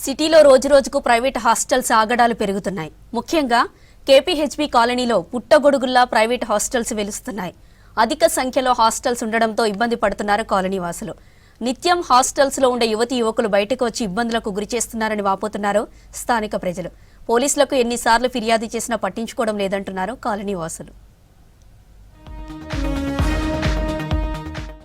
సిటీలో రోజురోజుకు private hostels ఆగడాలు పెరుగుతున్నాయి. ముఖ్యంగా కేపీహెచ్బీ కాలనీలో పుట్టగొడుగుల్లా ప్రైవేట్ హాస్టల్స్ వెలుస్తున్నాయి. అధిక సంఖ్యలో హాస్టల్స్ ఉండడంతో ఇబ్బంది పడుతున్నారు కాలనీ వాసులు. నిత్యం హాస్టల్స్ లో ఉండే యువతి యువకులు బయటకు వచ్చి ఇబ్బందులకు గురిచేస్తున్నారని వాపోతున్నారు స్థానిక ప్రజలు. పోలీసులకు ఎన్నిసార్లు ఫిర్యాదు చేసినా పట్టించుకోవడం లేదంటున్నారు కాలనీ వాసులు.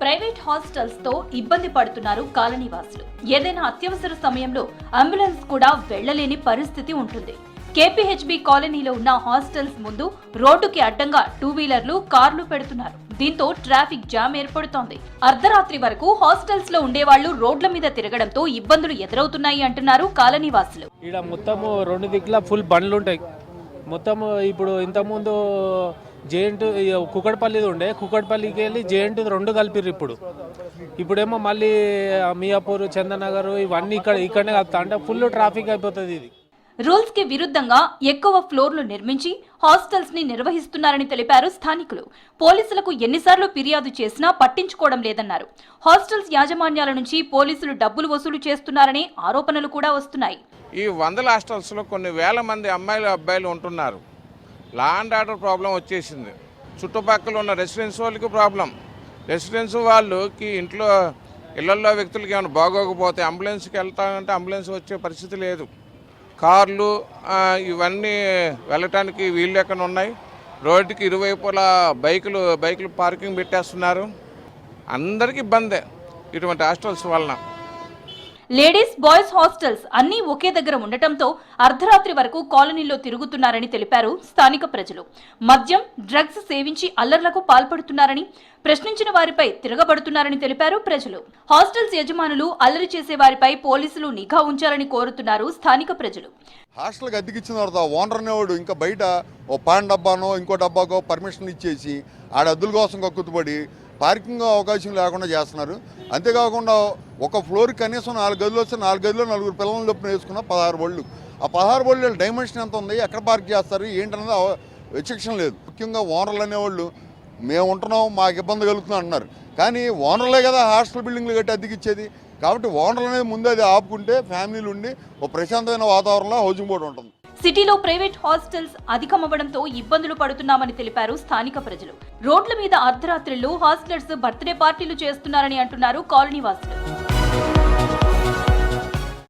ప్రైవేట్ హాస్టల్స్ తో ఇబ్బంది పడుతున్నారు కాలనీ వాసులు. ఏదైనా అత్యవసర సమయంలో అంబులెన్స్ కూడా వెళ్లలేని పరిస్థితి ఉంటుంది. కేపీహెచ్బీ కాలనీలో ఉన్న హాస్టల్స్ ముందు రోడ్డుకి అడ్డంగా 2 వీలర్లు, కార్లు పెడుతున్నారు. దీంతో ట్రాఫిక్ జామ్ ఏర్పడుతోంది. అర్ధరాత్రి వరకు హాస్టల్స్ లో ఉండేవాళ్లు రోడ్ల మీద తిరగడంతో ఇబ్బందులు ఎదురవుతున్నాయి అంటున్నారు కాలనీ వాసులు. ఇక్కడ మొత్తం 2 దిక్కుల ఫుల్ బండ్లు ఉంటాయి. మొత్తం ఇప్పుడు ఇంతకుముందు జేఎన్టీ కుకట్పల్లిది ఉండే, కుకట్పల్లికి వెళ్ళి జేఎన్టీ 2 కలిపిర్రు. ఇప్పుడేమో మళ్ళీ మియాపూర్, చందనగర్ ఇవన్నీ ఇక్కడనే కలుపుతా అంటే ఫుల్ ట్రాఫిక్ అయిపోతుంది. ఇది రూల్స్ కి విరుద్ధంగా ఎక్కువ ఫ్లోర్లు నిర్మించి హాస్టల్స్ ని నిర్వహిస్తున్నారని తెలిపారు స్థానికులు. పోలీసులకు ఎన్నిసార్లు ఫిర్యాదు చేసినా పట్టించుకోవడం లేదన్నారు. హాస్టల్స్ యాజమాన్యాల నుంచి పోలీసులు డబ్బులు వసూలు చేస్తున్నారనే ఆరోపణలు కూడా వస్తున్నాయి. ఈ 100 హాస్టల్స్ లో కొన్ని వేల మంది అమ్మాయిలు అబ్బాయిలు ఉంటున్నారు. లా అండ్ ఆర్డర్ ప్రాబ్లం వచ్చేసింది. చుట్టుపక్కల ఉన్న రెసిడెన్స్ వాళ్ళకి ప్రాబ్లం. రెసిడెన్స్ వాళ్ళకి ఇంట్లో ఇళ్లలో వ్యక్తులకి ఏమైనా బాగోకపోతే అంబులెన్స్కి వెళ్తామంటే అంబులెన్స్ వచ్చే పరిస్థితి లేదు. కార్లు ఇవన్నీ వెళ్ళటానికి వీళ్ళు ఎక్కడ ఉన్నాయి. రోడ్డుకి ఇరువైపులా బైకులు పార్కింగ్ పెట్టేస్తున్నారు. అందరికీ ఇబ్బందే ఇటువంటి హాస్టల్స్ వలన. లేడీస్, బాయ్స్ హాస్టల్స్ అన్నీ ఒకే దగ్గర ఉండటంతో అర్ధరాత్రి వరకు కాలనీలో తిరుగుతున్నారని తెలిపారు స్థానిక ప్రజలు. మద్యం, డ్రగ్స్ సేవించి అల్లర్లకు పాల్పడుతున్నారని, ప్రశ్నించిన వారిపై తిరగబడుతున్నారని తెలిపారు ప్రజలు. హాస్టల్స్ యజమానులు అల్లరి చేసే వారిపై పోలీసులు నిఘా ఉంచాలని కోరుతున్నారు స్థానిక ప్రజలు. హాస్టల్కి అద్దెకిచ్చిన తర్వాత ఓనర్ అనేవాడు ఇంకా బయట ఓ పాన్ డబ్బానో ఇంకో డబ్బాకో పర్మిషన్ ఇచ్చేసి ఆడ అద్దుల కోసం కక్కుతుపడి పార్కింగ్ అవకాశం లేకుండా చేస్తున్నారు. అంతేకాకుండా ఒక ఫ్లోర్కి కనీసం 4 గదులు వస్తే 4 గదుల్లో 4 పిల్లలను చొప్పున వేసుకున్న 16 బళ్ళు. ఆ 16 బళ్ళు డైమెన్షన్ ఎంత ఉంది, ఎక్కడ పార్క్ చేస్తారు ఏంటనేది విచక్షణ లేదు. ముఖ్యంగా ఓనర్లు అనేవాళ్ళు మేము ఉంటున్నాం, మాకు ఇబ్బంది కలుగుతున్నాం అంటున్నారు. కానీ ఓనర్లే కదా హాస్టల్ బిల్డింగ్లు కట్టి అద్దెకిచ్చేది. కాబట్టి ఓనర్లు అనేది ముందు అది ఆపుకుంటే ఫ్యామిలీలు ఉండి ఒక ప్రశాంతమైన వాతావరణంలో హౌసింగ్ బోర్డు ఉంటుంది. సిటీలో ప్రైవేట్ హాస్టల్స్ అధికమవ్వడంతో ఇబ్బందులు పడుతున్నామని తెలిపారు స్థానిక ప్రజలు. రోడ్ల మీద అర్ధరాత్రులు హాస్టలర్స్ బర్త్డే పార్టీలు చేస్తున్నారని అంటున్నారు కాలనీ వాసులు.